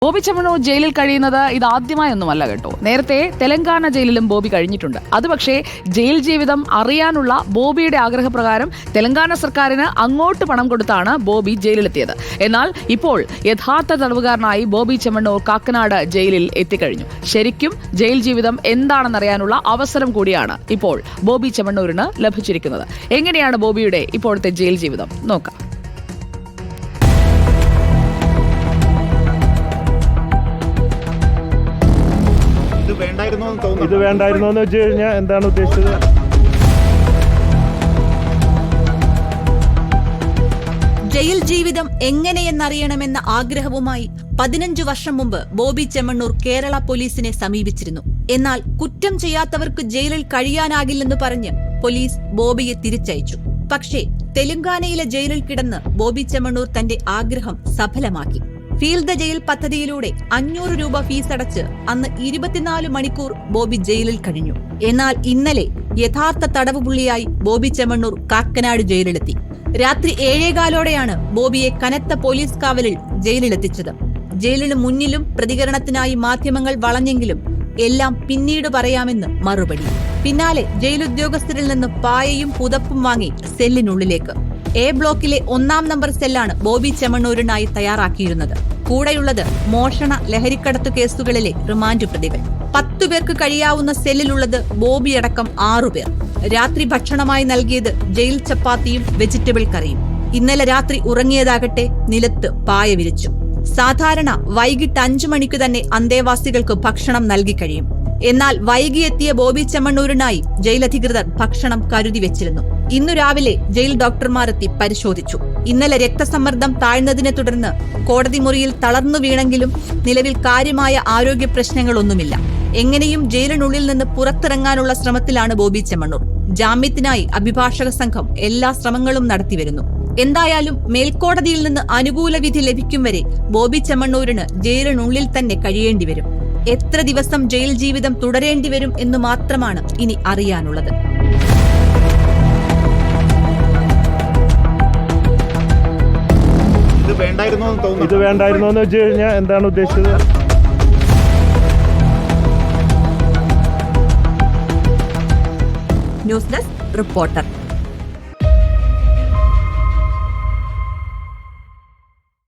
ബോബി ചെമ്മണ്ണൂർ ജയിലിൽ കഴിയുന്നത് ഇതാദ്യമായൊന്നുമല്ല കേട്ടോ. നേരത്തെ തെലങ്കാന ജയിലിലും ബോബി കഴിഞ്ഞിട്ടുണ്ട്. അത് പക്ഷേ ജയിൽ ജീവിതം അറിയാനുള്ള ബോബിയുടെ ആഗ്രഹപ്രകാരം തെലങ്കാന സർക്കാരിന് അങ്ങോട്ട് പണം കൊടുത്താണ് ബോബി ജയിലിലെത്തിയത്. എന്നാൽ ഇപ്പോൾ യഥാർത്ഥ തടവുകാരനായി ബോബി ചെമ്മണ്ണൂർ കാക്കനാട് ജയിലിൽ എത്തിക്കഴിഞ്ഞു. ശരിക്കും ജയിൽ ജീവിതം എന്താണെന്നറിയാനുള്ള അവസരം കൂടിയാണ് ഇപ്പോൾ ബോബി ചെമ്മണ്ണൂരിന് ലഭിച്ചിരിക്കുന്നത്. എങ്ങനെയാണ് ബോബിയുടെ ഇപ്പോഴത്തെ ജയിൽ ജീവിതം നോക്കാം. ഇത് വേണ്ടായിരുന്നോ എന്ന് വെച്ച് കഴിഞ്ഞാൽ എന്താണ് ഉദ്ദേശിച്ചത്? ജയിൽ ജീവിതം എങ്ങനെയെന്നറിയണമെന്ന ആഗ്രഹവുമായി 15 വർഷം മുമ്പ് ബോബി ചെമ്മണ്ണൂർ കേരള പോലീസിനെ സമീപിച്ചിരുന്നു. എന്നാൽ കുറ്റം ചെയ്യാത്തവർക്ക് ജയിലിൽ കഴിയാനാകില്ലെന്ന് പറഞ്ഞ് പോലീസ് ബോബിയെ തിരിച്ചയച്ചു. പക്ഷേ തെലങ്കാനയിലെ ജയിലിൽ കിടന്ന് ബോബി ചെമ്മണ്ണൂർ തന്റെ ആഗ്രഹം സഫലമാക്കി. ഫീൽ ദ ജയിൽ പദ്ധതിയിലൂടെ 500 രൂപ ഫീസ് അടച്ച് അന്ന് 24 മണിക്കൂർ ബോബി ജയിലിൽ കഴിഞ്ഞു. എന്നാൽ ഇന്നലെ യഥാർത്ഥ തടവുപുള്ളിയായി ബോബി ചെമ്മണ്ണൂർ കാക്കനാട് ജയിലിലെത്തി. രാത്രി 7:15 ബോബിയെ കനത്ത പോലീസ് കാവലിൽ ജയിലിലെത്തിച്ചത്. ജയിലിന് മുന്നിലും പ്രതികരണത്തിനായി മാധ്യമങ്ങൾ വളഞ്ഞെങ്കിലും എല്ലാം പിന്നീട് പറയാമെന്ന് മറുപടി. പിന്നാലെ ജയിലുദ്യോഗസ്ഥരിൽ നിന്ന് പായയും പുതപ്പും വാങ്ങി സെല്ലിനുള്ളിലേക്ക്. എ ബ്ലോക്കിലെ 1-ാം നമ്പർ സെല്ലാണ് ബോബി ചെമ്മണ്ണൂരിനായി തയ്യാറാക്കിയിരുന്നത്. കൂടെയുള്ളത് മോഷണ ലഹരിക്കടത്തു കേസുകളിലെ റിമാൻഡ് പ്രതികൾ. 10 പേർക്ക് കഴിയാവുന്ന സെല്ലിലുള്ളത് ബോബിയടക്കം 6 പേർ. രാത്രി ഭക്ഷണമായി നൽകിയത് ജയിൽ ചപ്പാത്തിയും വെജിറ്റബിൾ കറിയും. ഇന്നലെ രാത്രി ഉറങ്ങിയതാകട്ടെ നിലത്ത് പായ വിരിച്ചു. സാധാരണ വൈകിട്ട് 5 മണിക്ക് തന്നെ അന്തേവാസികൾക്ക് ഭക്ഷണം നൽകി കഴിയും. എന്നാൽ വൈകിയെത്തിയ ബോബി ചെമ്മണ്ണൂരിനായി ജയിലധികൃതർ ഭക്ഷണം കരുതി വെച്ചിരുന്നു. ഇന്നു രാവിലെ ജയിൽ ഡോക്ടർമാരെത്തി പരിശോധിച്ചു. ഇന്നലെ രക്തസമ്മർദ്ദം താഴ്ന്നതിനെ തുടർന്ന് കോടതി മുറിയിൽ തളർന്നു വീണെങ്കിലും നിലവിൽ കാര്യമായ ആരോഗ്യ പ്രശ്നങ്ങളൊന്നുമില്ല. എങ്ങനെയും ജയിലിനുള്ളിൽ നിന്ന് പുറത്തിറങ്ങാനുള്ള ശ്രമത്തിലാണ് ബോബി ചെമ്മണ്ണൂർ. ജാമ്യത്തിനായി അഭിഭാഷക സംഘം എല്ലാ ശ്രമങ്ങളും നടത്തിവരുന്നു. എന്തായാലും മേൽക്കോടതിയിൽ നിന്ന് അനുകൂല വിധി ലഭിക്കും വരെ ബോബി ചെമ്മണ്ണൂരിന് ജയിലിനുള്ളിൽ തന്നെ കഴിയേണ്ടി വരും. എത്ര ദിവസം ജയിൽ ജീവിതം തുടരേണ്ടി വരും എന്ന് മാത്രമാണ് ഇനി അറിയാനുള്ളത്. ഇത് വേണ്ടായിരുന്നോ എന്ന് വെച്ച് കഴിഞ്ഞാൽ എന്താണ് ഉദ്ദേശിച്ചത്? News desk reporter.